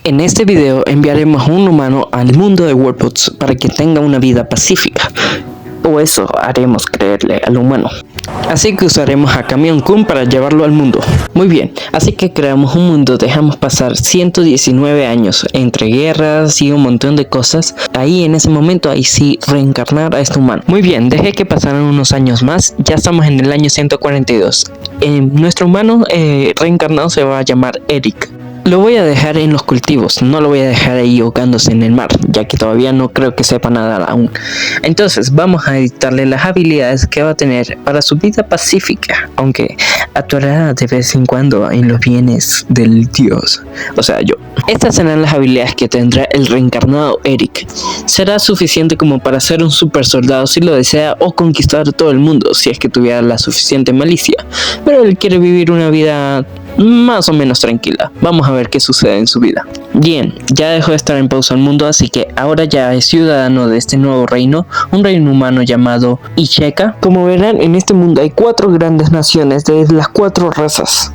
En este video enviaremos a un humano al mundo de Worldbots para que tenga una vida pacífica. O eso haremos creerle al humano. Así que usaremos a Camión Kun para llevarlo al mundo. Muy bien, así que creamos un mundo, dejamos pasar 119 años entre guerras y un montón de cosas. Ahí en ese momento, ahí sí, reencarnar a este humano. Muy bien, dejé que pasaran unos años más, ya estamos en el año 142. Nuestro humano reencarnado se va a llamar Eric. Lo voy a dejar en los cultivos, no lo voy a dejar ahí ahogándose en el mar, ya que todavía no creo que sepa nadar aún. Entonces vamos a editarle las habilidades que va a tener para su vida pacífica, aunque actuará de vez en cuando en los bienes del dios, o sea yo. Estas serán las habilidades que tendrá el reencarnado Eric. Será suficiente como para ser un super soldado si lo desea o conquistar todo el mundo si es que tuviera la suficiente malicia, pero él quiere vivir una vida más o menos tranquila. Vamos a ver qué sucede en su vida. Bien, ya dejó de estar en pausa el mundo, así que ahora ya es ciudadano de este nuevo reino, un reino humano llamado Isheka. Como verán, en este mundo hay 4 grandes naciones de las 4 razas.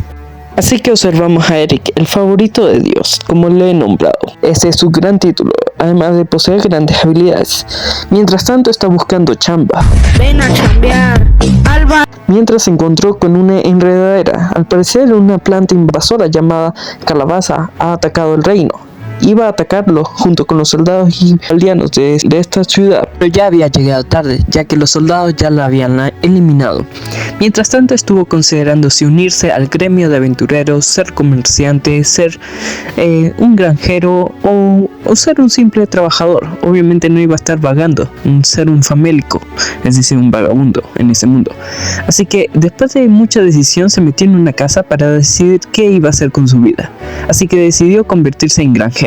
Así que observamos a Eric, el favorito de Dios, como le he nombrado. Ese es su gran título, además de poseer grandes habilidades. Mientras tanto está buscando chamba. Ven a chambear, Alba. Mientras se encontró con una enredadera. Al parecer una planta invasora llamada calabaza ha atacado el reino. Iba a atacarlo junto con los soldados y aldeanos de esta ciudad, pero ya había llegado tarde, ya que los soldados ya la habían eliminado. Mientras tanto estuvo considerando si unirse al gremio de aventureros, ser comerciante, ser un granjero o ser un simple trabajador. Obviamente no iba a estar vagando, ser un famélico, es decir, un vagabundo en ese mundo. Así que después de mucha decisión se metió en una casa para decidir qué iba a hacer con su vida. Así que decidió convertirse en granjero.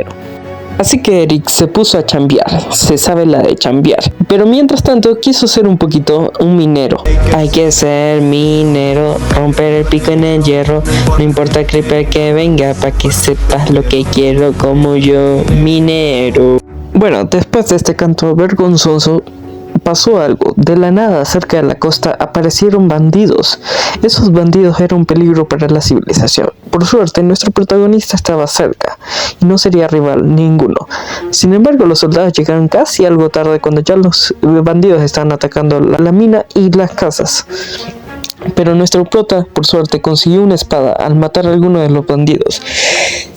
Así que Eric se puso a chambear, se sabe la de chambear, pero mientras tanto quiso ser un poquito un minero. Hay que ser minero, romper el pico en el hierro, no importa el creeper que venga, pa' que sepas lo que quiero como yo, minero. Bueno, después de este canto vergonzoso, pasó algo. De la nada, cerca de la costa, aparecieron bandidos. Esos bandidos eran un peligro para la civilización. Por suerte, nuestro protagonista estaba cerca y no sería rival ninguno. Sin embargo, los soldados llegaron casi algo tarde cuando ya los bandidos estaban atacando la mina y las casas. Pero nuestro prota, por suerte, consiguió una espada al matar a alguno de los bandidos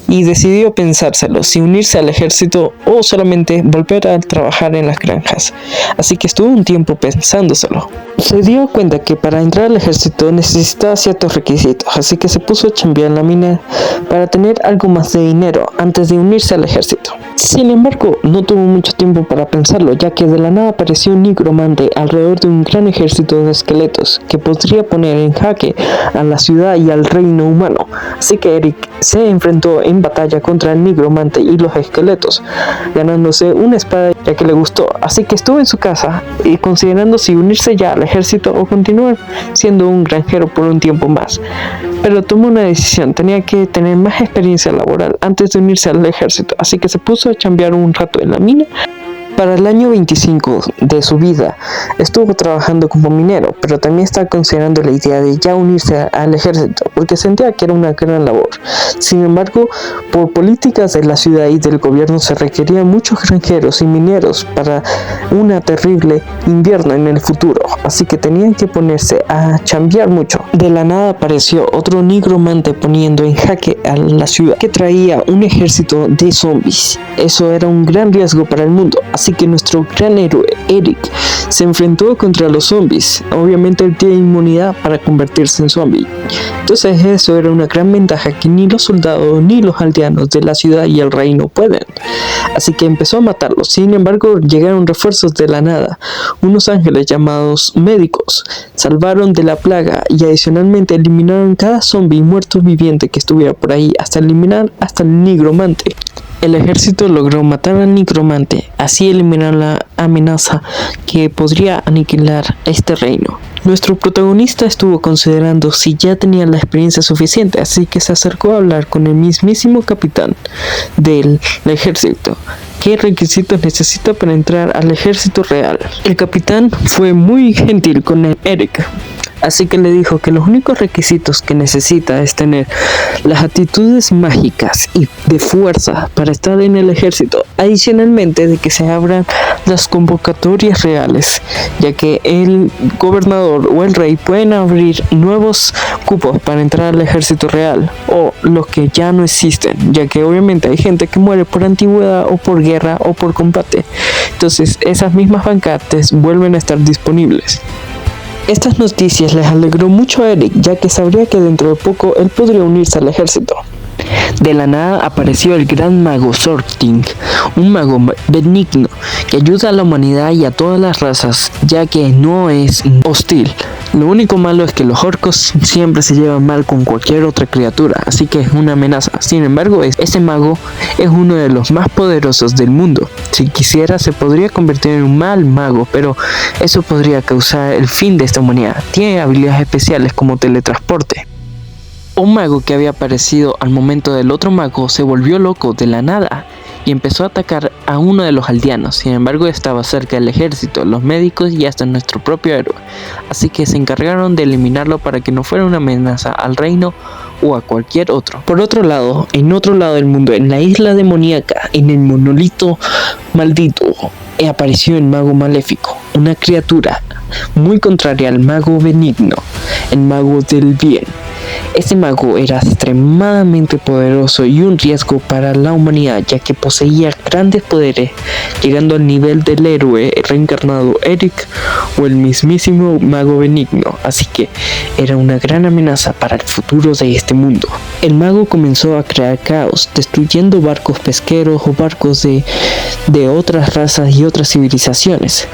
y decidió pensárselo, si unirse al ejército o solamente volver a trabajar en las granjas. Así que estuvo un tiempo pensándoselo. Se dio cuenta que para entrar al ejército necesitaba ciertos requisitos, así que se puso a chambear en la mina para tener algo más de dinero antes de unirse al ejército. Sin embargo, no tuvo mucho tiempo para pensarlo, ya que de la nada apareció un nigromante alrededor de un gran ejército de esqueletos que podría poner en jaque a la ciudad y al reino humano. Así que Eric se enfrentó en batalla contra el nigromante y los esqueletos, ganándose una espada ya que le gustó. Así que estuvo en su casa y considerando si unirse ya al ejército o continuar siendo un granjero por un tiempo más. Pero tomó una decisión, tenía que tener más experiencia laboral antes de unirse al ejército, así que se puso a chambear un rato en la mina. Para el año 25 de su vida estuvo trabajando como minero, pero también estaba considerando la idea de ya unirse al ejército, porque sentía que era una gran labor. Sin embargo, por políticas de la ciudad y del gobierno se requerían muchos granjeros y mineros para una terrible invierno en el futuro, así que tenían que ponerse a chambear mucho. De la nada apareció otro nigromante poniendo en jaque a la ciudad, que traía un ejército de zombies. Eso era un gran riesgo para el mundo, así que nuestro gran héroe Eric se enfrentó contra los zombies. Obviamente él tiene inmunidad para convertirse en zombie, entonces eso era una gran ventaja que ni los soldados ni los aldeanos de la ciudad y el reino pueden. Así que empezó a matarlos. Sin embargo, llegaron refuerzos de la nada. Unos ángeles llamados médicos salvaron de la plaga y adicionalmente eliminaron cada zombie muerto viviente que estuviera por ahí, hasta eliminar hasta el nigromante. El ejército logró matar al nigromante, así eliminar la amenaza que podría aniquilar este reino. Nuestro protagonista estuvo considerando si ya tenía la experiencia suficiente, así que se acercó a hablar con el mismísimo capitán del ejército. ¿Qué requisitos necesita para entrar al ejército real? El capitán fue muy gentil con Eric. Así que le dijo que los únicos requisitos que necesita es tener las actitudes mágicas y de fuerza para estar en el ejército, adicionalmente de que se abran las convocatorias reales, ya que el gobernador o el rey pueden abrir nuevos cupos para entrar al ejército real, o los que ya no existen, ya que obviamente hay gente que muere por antigüedad o por guerra o por combate. Entonces esas mismas vacantes vuelven a estar disponibles. Estas noticias les alegró mucho a Eric, ya que sabría que dentro de poco él podría unirse al ejército. De la nada apareció el gran mago Sorting, un mago benigno que ayuda a la humanidad y a todas las razas, ya que no es hostil. Lo único malo es que los orcos siempre se llevan mal con cualquier otra criatura, así que es una amenaza. Sin embargo, ese mago es uno de los más poderosos del mundo. Si quisiera, se podría convertir en un mal mago, pero eso podría causar el fin de esta humanidad. Tiene habilidades especiales como teletransporte. Un mago que había aparecido al momento del otro mago se volvió loco de la nada y empezó a atacar a uno de los aldeanos. Sin embargo, estaba cerca del ejército, los médicos y hasta nuestro propio héroe, así que se encargaron de eliminarlo para que no fuera una amenaza al reino o a cualquier otro. Por otro lado, en otro lado del mundo, en la isla demoníaca, en el monolito maldito, apareció el mago maléfico, una criatura muy contraria al mago benigno, el mago del bien. Este mago era extremadamente poderoso y un riesgo para la humanidad, ya que poseía grandes poderes, llegando al nivel del héroe reencarnado Eric o el mismísimo mago benigno, así que era una gran amenaza para el futuro de este mundo. El mago comenzó a crear caos, destruyendo barcos pesqueros o barcos de otras razas y otras civilizaciones.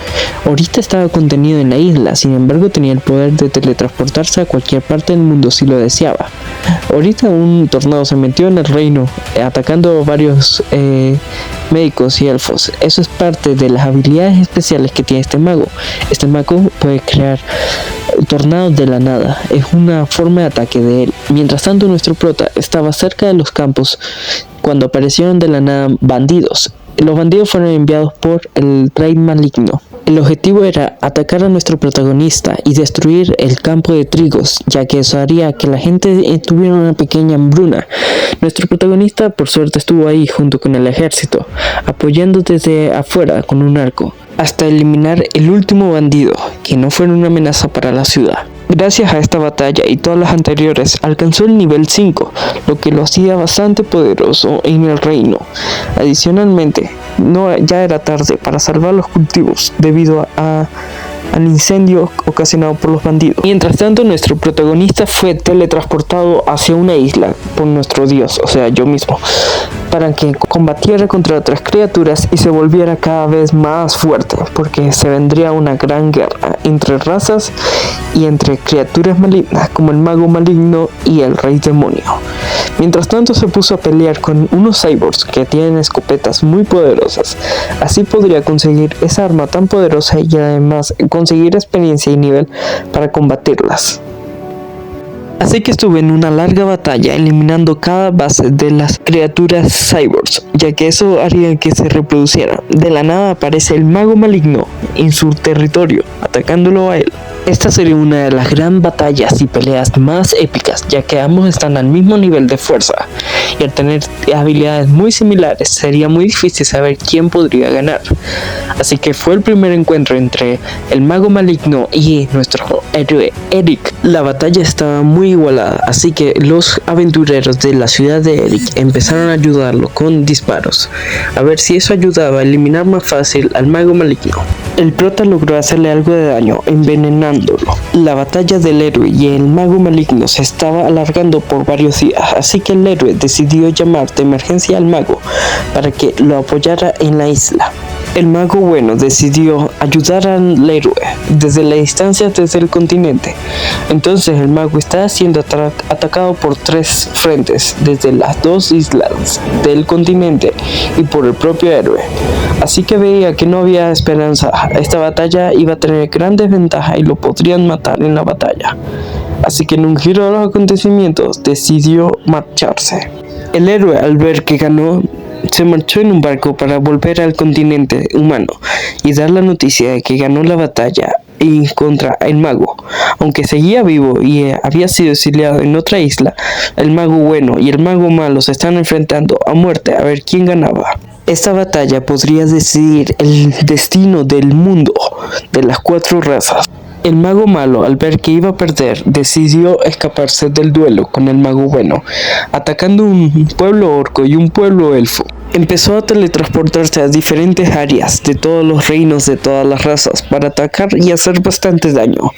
Ahorita estaba contenido en la isla, sin embargo tenía el poder de teletransportarse a cualquier parte del mundo si lo deseaba. Ahorita un tornado se metió en el reino, atacando varios médicos y elfos. Eso es parte de las habilidades especiales que tiene este mago. Este mago puede crear tornados de la nada, es una forma de ataque de él. Mientras tanto, nuestro prota estaba cerca de los campos cuando aparecieron de la nada bandidos. Los bandidos fueron enviados por el rey maligno. El objetivo era atacar a nuestro protagonista y destruir el campo de trigos, ya que eso haría que la gente tuviera una pequeña hambruna. Nuestro protagonista por suerte estuvo ahí junto con el ejército, apoyando desde afuera con un arco, hasta eliminar el último bandido, que no fue una amenaza para la ciudad. Gracias a esta batalla y todas las anteriores, alcanzó el nivel 5, lo que lo hacía bastante poderoso en el reino. Adicionalmente, ya era tarde para salvar los cultivos debido al incendio ocasionado por los bandidos. Mientras tanto, nuestro protagonista fue teletransportado hacia una isla por nuestro dios, o sea, yo mismo, para que combatiera contra otras criaturas y se volviera cada vez más fuerte, porque se vendría una gran guerra entre razas y entre criaturas malignas como el mago maligno y el rey demonio. Mientras tanto, se puso a pelear con unos cyborgs que tienen escopetas muy poderosas. Así podría conseguir esa arma tan poderosa y además conseguir experiencia y nivel para combatirlas. Así que estuve en una larga batalla eliminando cada base de las criaturas cyborgs, ya que eso haría que se reproducieran. De la nada aparece el mago maligno en su territorio, atacándolo a él. Esta sería una de las gran batallas y peleas más épicas, ya que ambos están al mismo nivel de fuerza, y al tener habilidades muy similares sería muy difícil saber quién podría ganar. Así que fue el primer encuentro entre el mago maligno y nuestro héroe Eric. La batalla estaba muy igualada, así que los aventureros de la ciudad de Eric empezaron a ayudarlo con disparos, a ver si eso ayudaba a eliminar más fácil al mago maligno. El prota logró hacerle algo de daño, envenenándolo. La batalla del héroe y el mago maligno se estaba alargando por varios días, así que el héroe decidió llamar de emergencia al mago para que lo apoyara en la isla. El mago bueno decidió ayudar al héroe desde la distancia desde el continente. Entonces el mago está siendo atacado por 3 frentes, desde las 2 islas del continente y por el propio héroe. Así que veía que no había esperanza. Esta batalla iba a tener gran desventaja y lo podrían matar en la batalla. Así que en un giro de los acontecimientos decidió marcharse. El héroe, al ver que ganó, se marchó en un barco para volver al continente humano y dar la noticia de que ganó la batalla y contra el mago. Aunque seguía vivo y había sido exiliado en otra isla, el mago bueno y el mago malo se están enfrentando a muerte a ver quién ganaba. Esta batalla podría decidir el destino del mundo de las 4 razas. El mago malo, al ver que iba a perder, decidió escaparse del duelo con el mago bueno, atacando un pueblo orco y un pueblo elfo. Empezó a teletransportarse a diferentes áreas de todos los reinos de todas las razas para atacar y hacer bastante daño.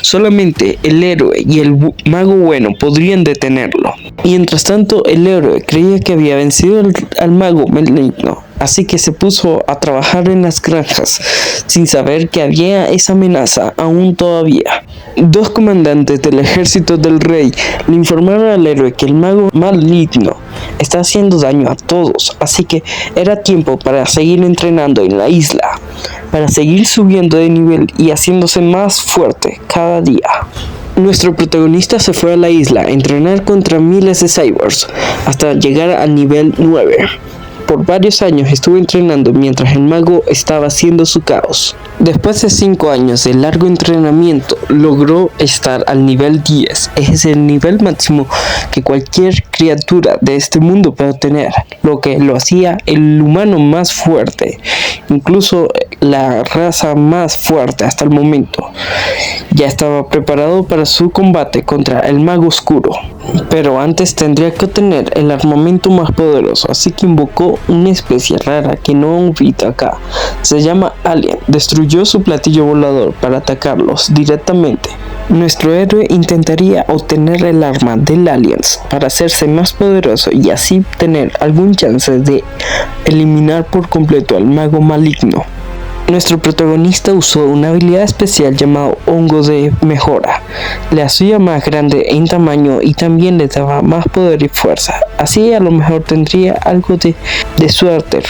Solamente el héroe y el mago bueno podrían detenerlo. Mientras tanto, el héroe creía que había vencido al mago maligno, así que se puso a trabajar en las granjas, sin saber que había esa amenaza aún todavía. 2 comandantes del ejército del rey le informaron al héroe que el mago maligno está haciendo daño a todos, así que era tiempo para seguir entrenando en la isla, para seguir subiendo de nivel y haciéndose más fuerte cada día. Nuestro protagonista se fue a la isla a entrenar contra miles de cyborgs hasta llegar al nivel 9. Por varios años estuvo entrenando mientras el mago estaba haciendo su caos. Después de 5 años de largo entrenamiento, logró estar al nivel 10. Es el nivel máximo que cualquier criatura de este mundo puede tener, lo que lo hacía el humano más fuerte, incluso la raza más fuerte hasta el momento. Ya estaba preparado para su combate contra el mago oscuro, pero antes tendría que obtener el armamento más poderoso, así que invocó una especie rara que no han visto acá. Se llama Alien. Destruyó su platillo volador para atacarlos directamente. Nuestro héroe intentaría obtener el arma del Aliens para hacerse más poderoso y así tener algún chance de eliminar por completo al mago maligno. Nuestro protagonista usó una habilidad especial llamada hongo de mejora. Le hacía más grande en tamaño y también le daba más poder y fuerza. Así a lo mejor tendría algo de suerte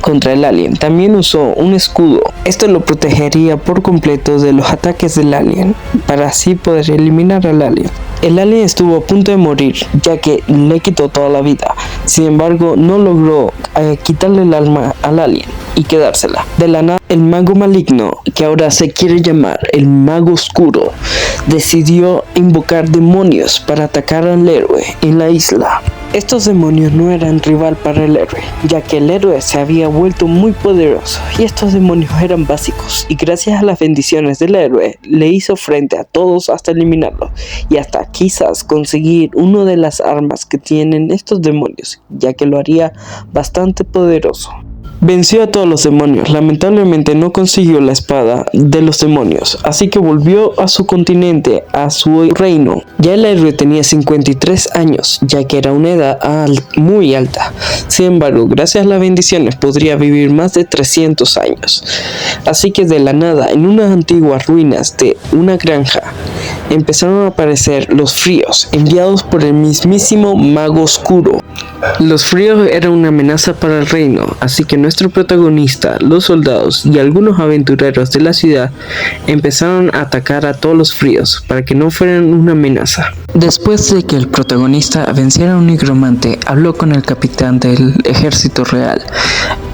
contra el alien. También usó un escudo. Esto lo protegería por completo de los ataques del alien, para así poder eliminar al alien. El alien estuvo a punto de morir, ya que le quitó toda la vida. Sin embargo, no logró quitarle el alma al alien y quedársela. De la nada, el mago maligno, que ahora se quiere llamar el mago oscuro, decidió invocar demonios para atacar al héroe en la isla. Estos demonios no eran rival para el héroe, ya que el héroe se había vuelto muy poderoso y estos demonios eran básicos, y gracias a las bendiciones del héroe le hizo frente a todos hasta eliminarlos y hasta quizás conseguir una de las armas que tienen estos demonios, ya que lo haría bastante poderoso. Venció a todos los demonios. Lamentablemente no consiguió la espada de los demonios, así que volvió a su continente, a su reino. Ya el héroe tenía 53 años, ya que era una edad muy alta. Sin embargo, gracias a las bendiciones podría vivir más de 300 años. Así que de la nada, en unas antiguas ruinas de una granja, empezaron a aparecer los fríos, enviados por el mismísimo mago oscuro. Los fríos eran una amenaza para el reino, así que nuestro protagonista, los soldados y algunos aventureros de la ciudad empezaron a atacar a todos los fríos para que no fueran una amenaza. Después de que el protagonista venciera a un nigromante, habló con el capitán del ejército real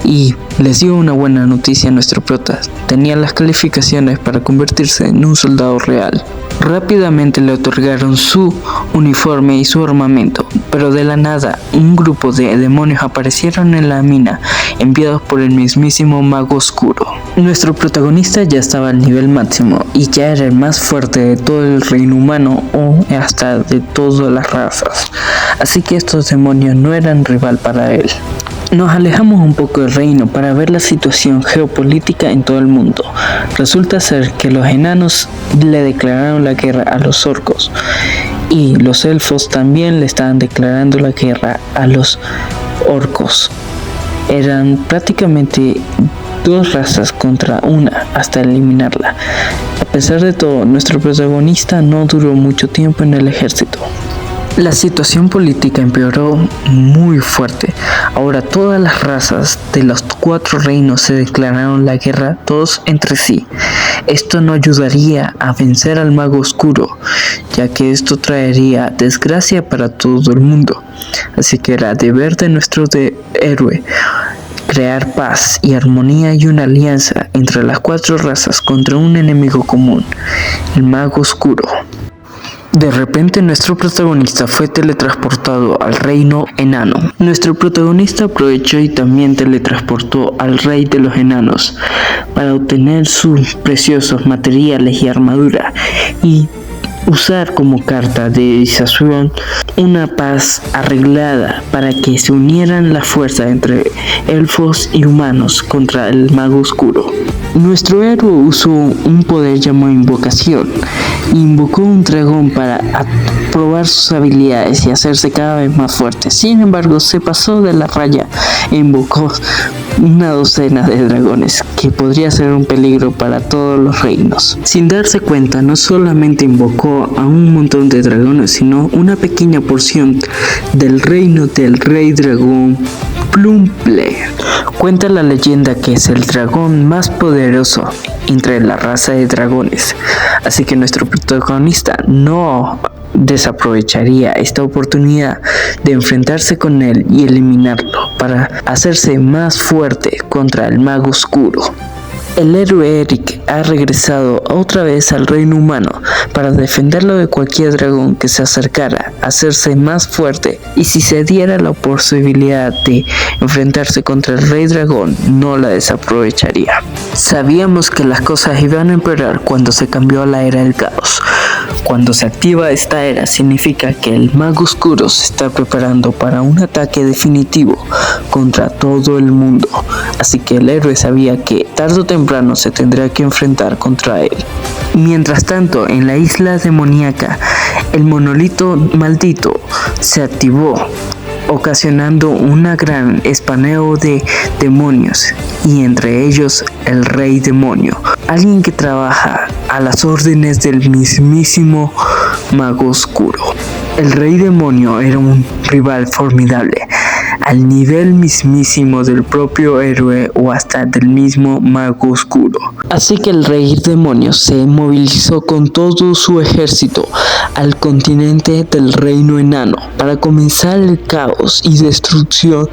y les dio una buena noticia a nuestro prota. Tenía las calificaciones para convertirse en un soldado real. Rápidamente le otorgaron su uniforme y su armamento, pero de la nada un grupo de demonios aparecieron en la mina, enviados por el mismísimo mago oscuro. Nuestro protagonista ya estaba al nivel máximo y ya era el más fuerte de todo el reino humano o hasta de todas las razas, así que estos demonios no eran rival para él. Nos alejamos un poco del reino para ver la situación geopolítica en todo el mundo. Resulta ser que los enanos le declararon la guerra a los orcos y los elfos también le estaban declarando la guerra a los orcos. Eran prácticamente 2 razas contra una hasta eliminarla. A pesar de todo, nuestro protagonista no duró mucho tiempo en el ejército. La situación política empeoró muy fuerte. Ahora todas las razas de los 4 reinos se declararon la guerra todos entre sí. Esto no ayudaría a vencer al mago oscuro, ya que esto traería desgracia para todo el mundo. Así que era deber de nuestro héroe crear paz y armonía y una alianza entre las 4 razas contra un enemigo común, el Mago Oscuro. De repente nuestro protagonista fue teletransportado al reino enano. Nuestro protagonista aprovechó y también teletransportó al rey de los enanos para obtener sus preciosos materiales y armadura y usar como carta de disuasión una paz arreglada para que se unieran las fuerzas entre elfos y humanos contra el Mago Oscuro. Nuestro héroe usó un poder llamado invocación. Invocó un dragón para probar sus habilidades y hacerse cada vez más fuerte. Sin embargo, se pasó de la raya e invocó una docena de dragones, que podría ser un peligro para todos los reinos. Sin darse cuenta, no solamente invocó a un montón de dragones, sino una pequeña porción del reino del rey dragón Plumple. Cuenta la leyenda que es el dragón más poderoso entre la raza de dragones, así que nuestro protagonista no desaprovecharía esta oportunidad de enfrentarse con él y eliminarlo para hacerse más fuerte contra el Mago Oscuro. El héroe Eric ha regresado otra vez al reino humano para defenderlo de cualquier dragón que se acercara a hacerse más fuerte, y si se diera la posibilidad de enfrentarse contra el rey dragón, no la desaprovecharía. Sabíamos que las cosas iban a empeorar cuando se cambió a la era del caos. Cuando se activa esta era, significa que el Mago Oscuro se está preparando para un ataque definitivo contra todo el mundo, así que el héroe sabía que tarde o temprano se tendría que enfrentar contra él. Mientras tanto, en la isla demoníaca, el monolito maldito se activó, ocasionando un gran espaneo de demonios, y entre ellos el Rey Demonio, alguien que trabaja a las órdenes del mismísimo Mago Oscuro. El Rey Demonio era un rival formidable, al nivel mismísimo del propio héroe o hasta del mismo Mago Oscuro. Así que el Rey Demonio se movilizó con todo su ejército al continente del Reino Enano para comenzar el caos y destrucción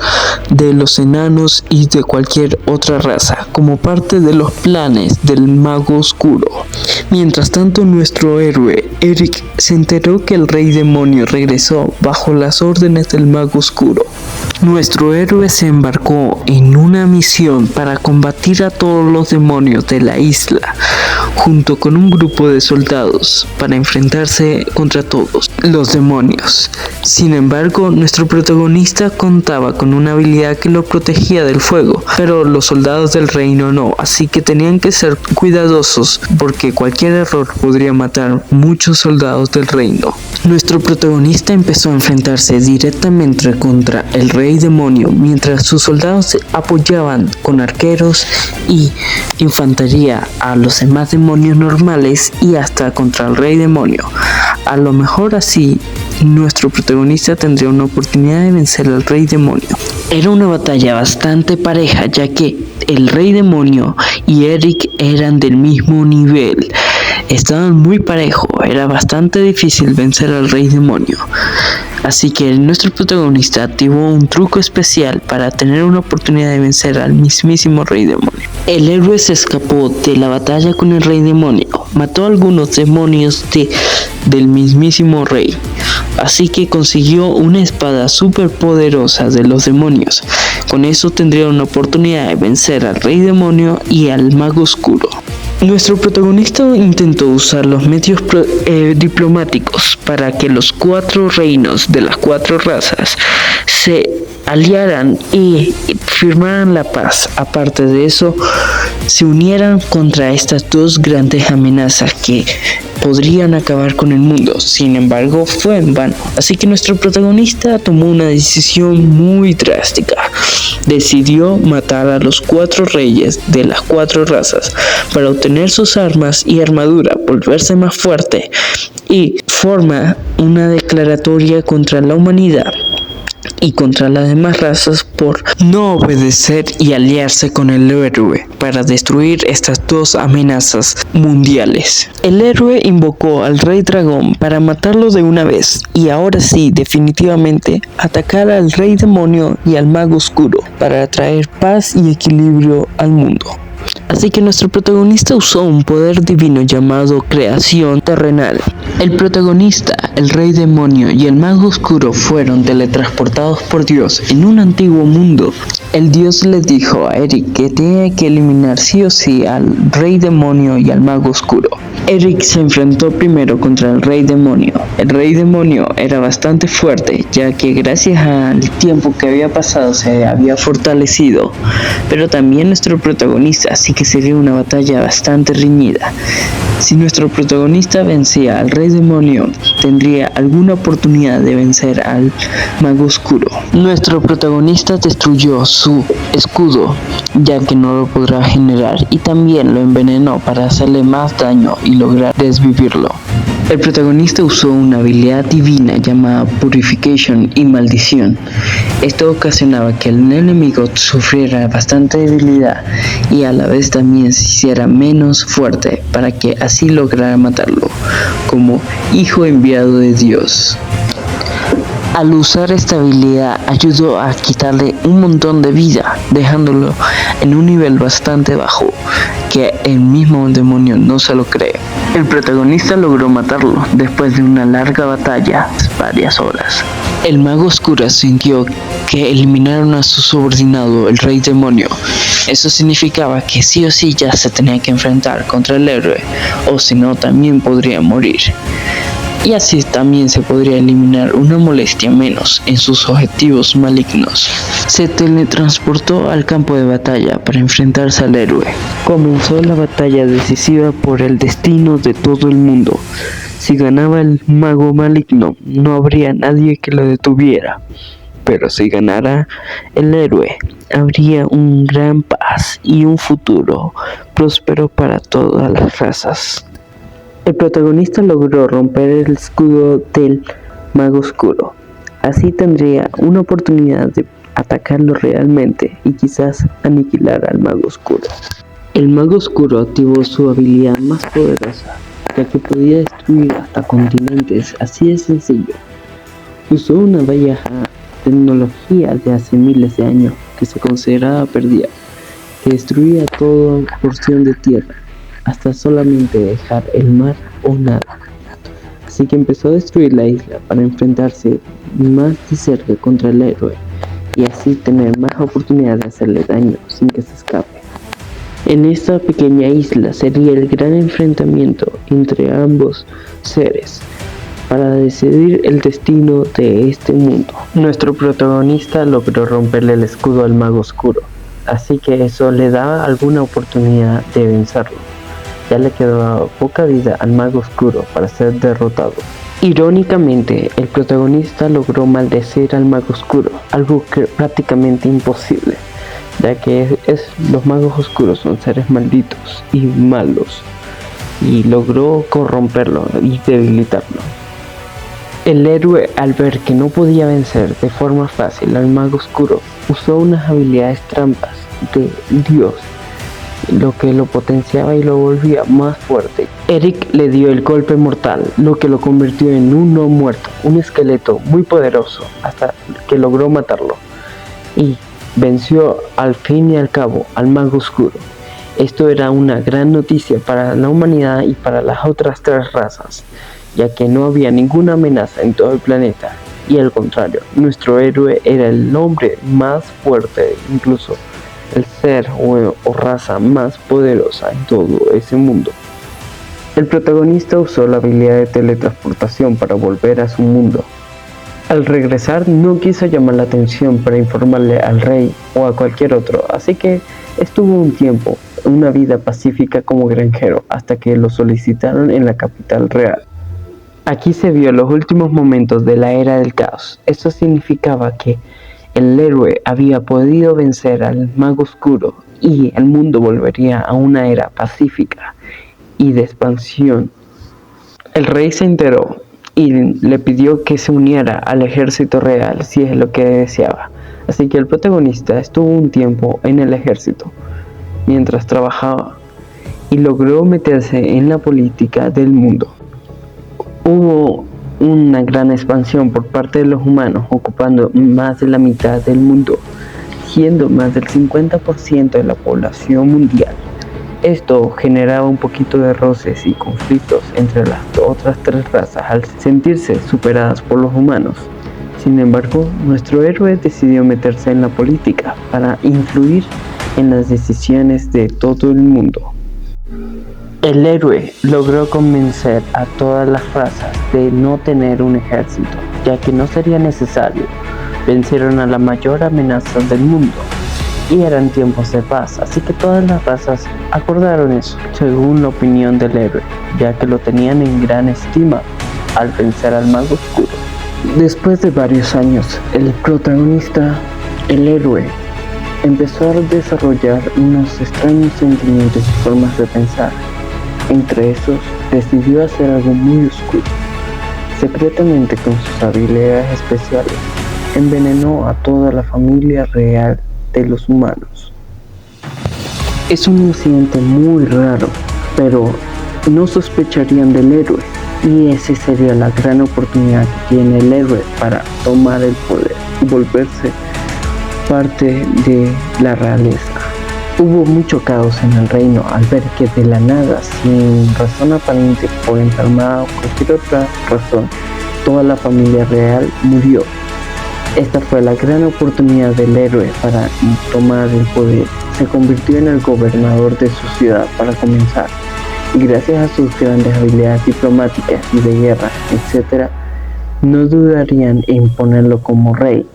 de los enanos y de cualquier otra raza, como parte de los planes del Mago Oscuro. Mientras tanto, nuestro héroe Eric se enteró que el Rey Demonio regresó bajo las órdenes del Mago Oscuro. Nuestro héroe se embarcó en una misión para combatir a todos los demonios de la isla, junto con un grupo de soldados para enfrentarse contra todos los demonios. Sin embargo, nuestro protagonista contaba con una habilidad que lo protegía del fuego, pero los soldados del reino no, así que tenían que ser cuidadosos porque cualquier error podría matar muchos soldados del reino. Nuestro protagonista empezó a enfrentarse directamente contra el Rey Demonio, mientras sus soldados apoyaban con arqueros y infantería a los demás demonios normales y hasta contra el Rey Demonio. A lo mejor así nuestro protagonista tendría una oportunidad de vencer al Rey Demonio. Era una batalla bastante pareja, ya que el Rey Demonio y Eric eran del mismo nivel. Estaban muy parejos, era bastante difícil vencer al Rey Demonio. Así que nuestro protagonista activó un truco especial para tener una oportunidad de vencer al mismísimo Rey Demonio. El héroe se escapó de la batalla con el Rey Demonio, mató a algunos demonios del mismísimo Rey, así que consiguió una espada súper poderosa de los demonios. Con eso tendría una oportunidad de vencer al Rey Demonio y al Mago Oscuro. Nuestro protagonista intentó usar los medios diplomáticos para que los 4 reinos de las 4 razas se aliaran y firmaran la paz. Aparte de eso, se unieran contra estas 2 grandes amenazas que podrían acabar con el mundo. Sin embargo, fue en vano. Así que nuestro protagonista tomó una decisión muy drástica. Decidió matar a los 4 reyes de las 4 razas para obtener sus armas y armadura, volverse más fuerte, y forma una declaratoria contra la humanidad y contra las demás razas por no obedecer y aliarse con el héroe para destruir estas dos amenazas mundiales. El héroe invocó al rey dragón para matarlo de una vez y ahora sí, definitivamente, atacar al rey demonio y al mago oscuro para traer paz y equilibrio al mundo. Así que nuestro protagonista usó un poder divino llamado creación terrenal. El protagonista, el rey demonio y el mago oscuro fueron teletransportados por Dios en un antiguo mundo. El Dios le dijo a Eric que tenía que eliminar sí o sí al rey demonio y al mago oscuro. Eric se enfrentó primero contra el rey demonio. El rey demonio era bastante fuerte, ya que gracias al tiempo que había pasado se había fortalecido, pero también nuestro protagonista, así que sería una batalla bastante reñida. Si nuestro protagonista vencía al rey demonio, tendría alguna oportunidad de vencer al mago oscuro. Nuestro protagonista destruyó su escudo, ya que no lo podrá generar, y también lo envenenó para hacerle más daño y lograr desvivirlo. El protagonista usó una habilidad divina llamada Purification y Maldición. Esto ocasionaba que el enemigo sufriera bastante debilidad y a la vez también se hiciera menos fuerte para que así lograra matarlo como hijo enviado de Dios. Al usar esta habilidad ayudó a quitarle un montón de vida, dejándolo en un nivel bastante bajo, que el mismo demonio no se lo cree. El protagonista logró matarlo después de una larga batalla, varias horas. El mago oscuro sintió que eliminaron a su subordinado, el rey demonio. Eso significaba que sí o sí ya se tenía que enfrentar contra el héroe, o si no también podría morir. Y así también se podría eliminar una molestia menos en sus objetivos malignos. Se teletransportó al campo de batalla para enfrentarse al héroe. Comenzó la batalla decisiva por el destino de todo el mundo. Si ganaba el mago maligno, no habría nadie que lo detuviera. Pero si ganara el héroe, habría un gran paz y un futuro próspero para todas las razas. El protagonista logró romper el escudo del mago oscuro. Así tendría una oportunidad de atacarlo realmente y quizás aniquilar al mago oscuro. El mago oscuro activó su habilidad más poderosa, ya que podía destruir hasta continentes, así de sencillo. Usó una vieja tecnología de hace miles de años que se consideraba perdida, que destruía toda porción de tierra, hasta solamente dejar el mar o nada. Así que empezó a destruir la isla para enfrentarse más de cerca contra el héroe y así tener más oportunidad de hacerle daño sin que se escape. En esta pequeña isla sería el gran enfrentamiento entre ambos seres para decidir el destino de este mundo. Nuestro protagonista logró romperle el escudo al mago oscuro, así que eso le daba alguna oportunidad de vencerlo. Ya le quedaba poca vida al mago oscuro para ser derrotado. Irónicamente, el protagonista logró maldecir al mago oscuro, algo que prácticamente imposible, ya que los magos oscuros son seres malditos y malos, y logró corromperlo y debilitarlo. El héroe, al ver que no podía vencer de forma fácil al mago oscuro, usó unas habilidades trampas de Dios, lo que lo potenciaba y lo volvía más fuerte. Eric le dio el golpe mortal, lo que lo convirtió en un no muerto, un esqueleto muy poderoso, hasta que logró matarlo y venció al fin y al cabo al mago oscuro. Esto era una gran noticia para la humanidad y para las otras tres razas, ya que no había ninguna amenaza en todo el planeta, y al contrario, nuestro héroe era el hombre más fuerte, incluso el ser o raza más poderosa en todo ese mundo. El protagonista usó la habilidad de teletransportación para volver a su mundo. Al regresar no quiso llamar la atención para informarle al rey o a cualquier otro, así que estuvo un tiempo, una vida pacífica como granjero, hasta que lo solicitaron en la capital real. Aquí se vio los últimos momentos de la era del caos. Esto significaba que el héroe había podido vencer al mago oscuro y el mundo volvería a una era pacífica y de expansión. El rey se enteró y le pidió que se uniera al ejército real si es lo que deseaba. Así que el protagonista estuvo un tiempo en el ejército mientras trabajaba y logró meterse en la política del mundo. Hubo una gran expansión por parte de los humanos, ocupando más de la mitad del mundo, siendo más del 50% de la población mundial. Esto generaba un poquito de roces y conflictos entre las otras tres razas al sentirse superadas por los humanos. Sin embargo, nuestro héroe decidió meterse en la política para influir en las decisiones de todo el mundo. El héroe logró convencer a todas las razas de no tener un ejército, ya que no sería necesario. Vencieron a la mayor amenaza del mundo y eran tiempos de paz, así que todas las razas acordaron eso, según la opinión del héroe, ya que lo tenían en gran estima al vencer al mago oscuro. Después de varios años, el protagonista, el héroe, empezó a desarrollar unos extraños sentimientos y formas de pensar. Entre esos, decidió hacer algo muy oscuro. Secretamente, con sus habilidades especiales, envenenó a toda la familia real de los humanos. Es un incidente muy raro, pero no sospecharían del héroe, y esa sería la gran oportunidad que tiene el héroe para tomar el poder y volverse parte de la realeza. Hubo mucho caos en el reino al ver que de la nada, sin razón aparente, por enfermedad o cualquier otra razón, toda la familia real murió. Esta fue la gran oportunidad del héroe para tomar el poder. Se convirtió en el gobernador de su ciudad para comenzar, y gracias a sus grandes habilidades diplomáticas y de guerra, etc., no dudarían en ponerlo como rey.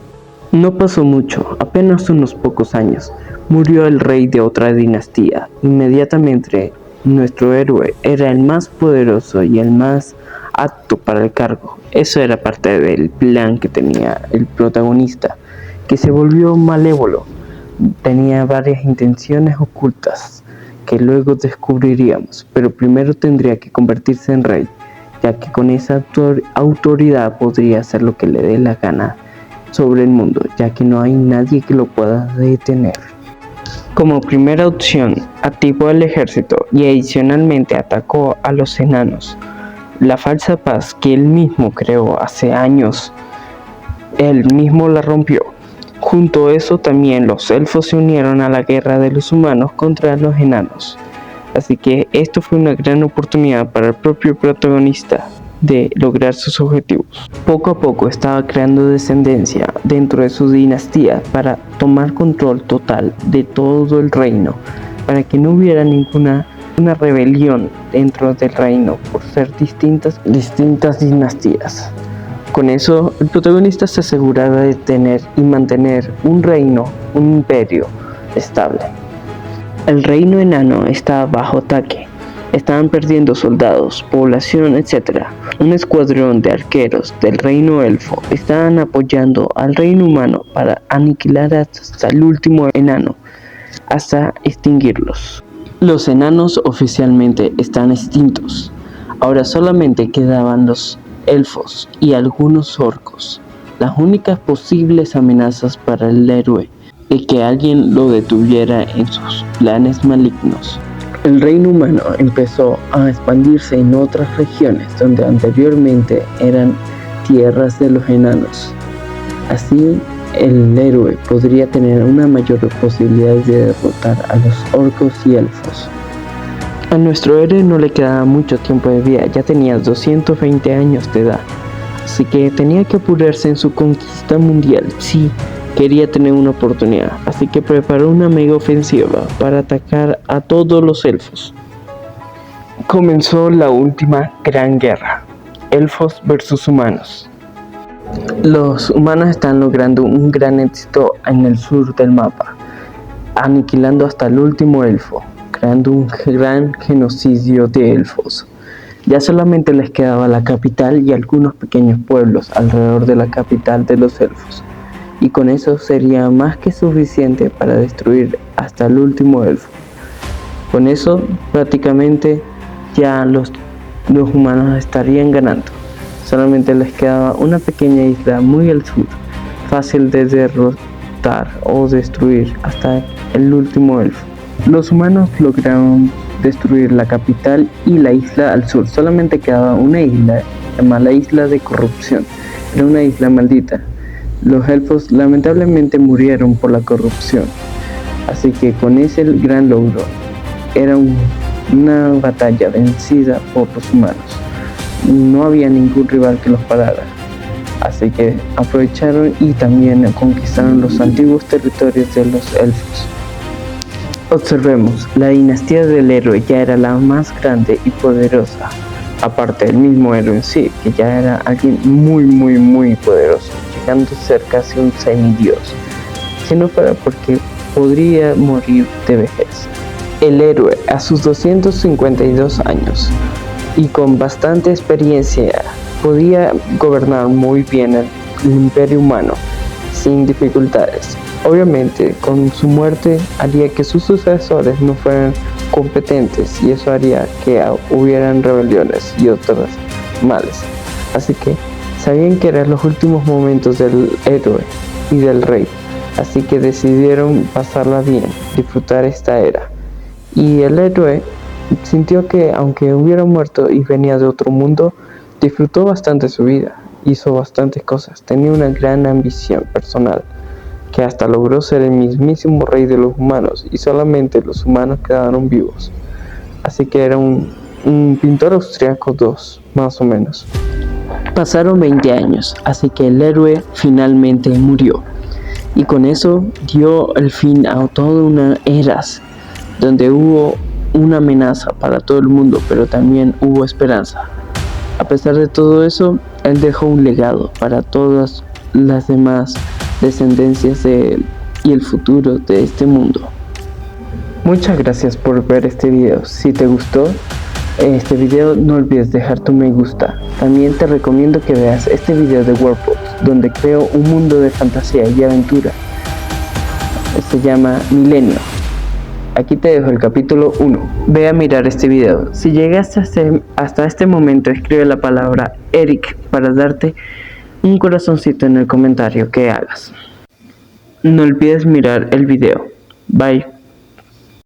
No pasó mucho, apenas unos pocos años, murió el rey de otra dinastía. Inmediatamente nuestro héroe era el más poderoso y el más apto para el cargo. Eso era parte del plan que tenía el protagonista, que se volvió malévolo. Tenía varias intenciones ocultas que luego descubriríamos, pero primero tendría que convertirse en rey, ya que con esa autoridad podría hacer lo que le dé la gana sobre el mundo, ya que no hay nadie que lo pueda detener. Como primera opción, activó el ejército y adicionalmente atacó a los enanos. La falsa paz que él mismo creó hace años, él mismo la rompió. Junto a eso también los elfos se unieron a la guerra de los humanos contra los enanos. Así que esto fue una gran oportunidad para el propio protagonista de lograr sus objetivos. Poco a poco estaba creando descendencia dentro de su dinastía para tomar control total de todo el reino, para que no hubiera ninguna rebelión dentro del reino por ser distintas dinastías. Con eso, el protagonista se aseguraba de tener y mantener un reino, un imperio estable. El reino enano estaba bajo ataque. Estaban perdiendo soldados, población, etc. Un escuadrón de arqueros del reino elfo estaban apoyando al reino humano para aniquilar hasta el último enano, hasta extinguirlos. Los enanos oficialmente están extintos. Ahora solamente quedaban los elfos y algunos orcos, las únicas posibles amenazas para el héroe de que alguien lo detuviera en sus planes malignos. El reino humano empezó a expandirse en otras regiones donde anteriormente eran tierras de los enanos. Así, el héroe podría tener una mayor posibilidad de derrotar a los orcos y elfos. A nuestro héroe no le quedaba mucho tiempo de vida, ya tenía 220 años de edad, así que tenía que apurarse en su conquista mundial. Sí, quería tener una oportunidad, así que preparó una mega ofensiva para atacar a todos los elfos. Comenzó la última gran guerra, elfos versus humanos. Los humanos están logrando un gran éxito en el sur del mapa, aniquilando hasta el último elfo, creando un gran genocidio de elfos. Ya solamente les quedaba la capital y algunos pequeños pueblos alrededor de la capital de los elfos, y con eso sería más que suficiente para destruir hasta el último elfo. Con eso prácticamente ya los humanos estarían ganando. Solamente les quedaba una pequeña isla muy al sur, fácil de derrotar o destruir hasta el último elfo. Los humanos lograron destruir la capital y la isla al sur. Solamente quedaba una isla llamada la Isla de Corrupción. Era una isla maldita. Los elfos lamentablemente murieron por la corrupción. Así que con ese gran logro era una batalla vencida por los humanos. No había ningún rival que los parara. Así que aprovecharon y también conquistaron los antiguos territorios de los elfos. Observemos, la dinastía del héroe ya era la más grande y poderosa, aparte del mismo héroe en sí, que ya era alguien muy poderoso, llegando a ser casi un semidios, si no fuera porque podría morir de vejez. El héroe, a sus 252 años y con bastante experiencia, podía gobernar muy bien el imperio humano sin dificultades. Obviamente, con su muerte haría que sus sucesores no fueran competentes y eso haría que hubieran rebeliones y otros males. Así que sabían que eran los últimos momentos del héroe y del rey, así que decidieron pasarla bien, disfrutar esta era. Y el héroe sintió que aunque hubiera muerto y venía de otro mundo, disfrutó bastante su vida, hizo bastantes cosas, tenía una gran ambición personal, que hasta logró ser el mismísimo rey de los humanos y solamente los humanos quedaron vivos. Así que era un pintor austriaco 2, más o menos. Pasaron 20 años, así que el héroe finalmente murió. Y con eso dio el fin a toda una era donde hubo una amenaza para todo el mundo, pero también hubo esperanza. A pesar de todo eso, él dejó un legado para todas las demás descendencias de él y el futuro de este mundo. Muchas gracias por ver este video. Si te gustó este video, no olvides dejar tu me gusta. También te recomiendo que veas este video de Warpod, donde creo un mundo de fantasía y aventura. Se llama Milenio. Aquí te dejo el capítulo 1. Ve a mirar este video. Si llegaste hasta este momento, escribe la palabra Eric para darte un corazoncito en el comentario que hagas. No olvides mirar el video. Bye.